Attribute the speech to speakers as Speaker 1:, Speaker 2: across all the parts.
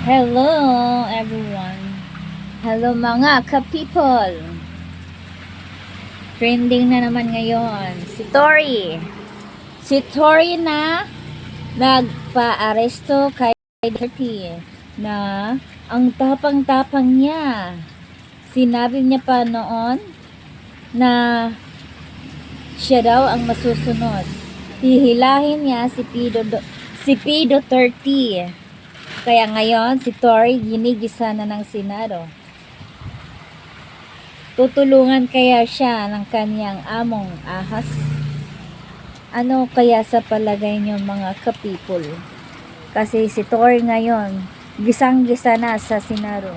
Speaker 1: Hello everyone. Hello mga ka-people. Trending na naman ngayon si Tory. Si Tory na nagpa-aresto kay Duterte na ang tapang-tapang niya. Sinabi niya pa noon na siya daw ang masusunod. Hihilahin niya si P. Duterte. Kaya ngayon, si Tory ginigisa na ng Senado. Tutulungan kaya siya ng kanyang among ahas? Ano kaya sa palagay niyo mga ka-people? Kasi si Tory ngayon, gisang-gisa na sa Senado.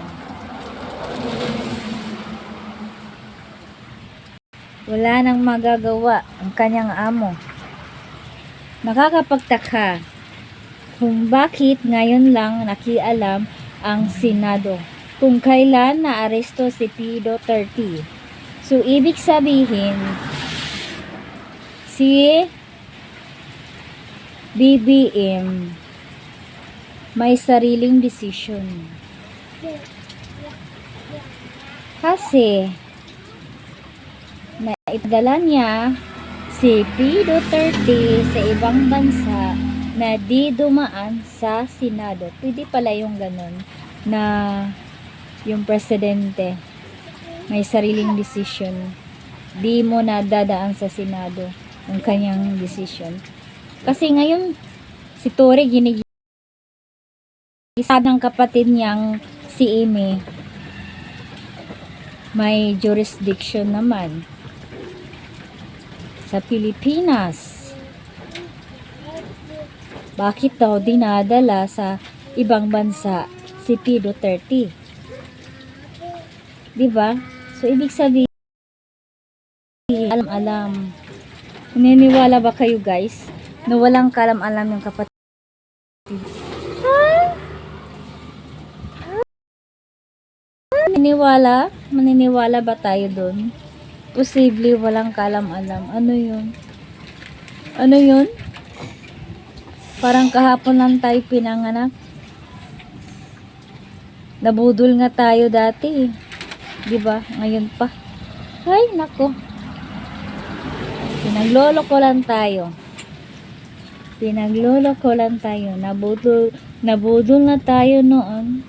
Speaker 1: Wala nang magagawa ang kanyang amo. Nakakapagtaka kung bakit ngayon lang nakialam ang Senado kung kailan naaresto si P. Duterte. So, ibig sabihin, si BBM may sariling desisyon. Kasi, naitadala niya si P. Duterte sa ibang bansa na di dumaan sa Senado. Pwede pala yung ganun na yung presidente may sariling desisyon. Di mo na dadaan sa Senado ang kanyang desisyon. Kasi ngayon si Tory ginigisa ng kapatid niyang si Amy. May jurisdiction naman sa Pilipinas. Bakit daw dinadala sa ibang bansa si P. Duterte? Diba? So, ibig sabihin, alam-alam. Naniniwala ba kayo guys na walang kalam-alam yung kapatid? Maniniwala ba tayo dun? Posible walang kalam-alam. Ano yun? Ano yun? Parang kahapon lang tayo pinanganak. Nabudol nga tayo dati. Diba? Ngayon pa. Ay, nako. Pinagloloko lang tayo. Nabudol na tayo noon.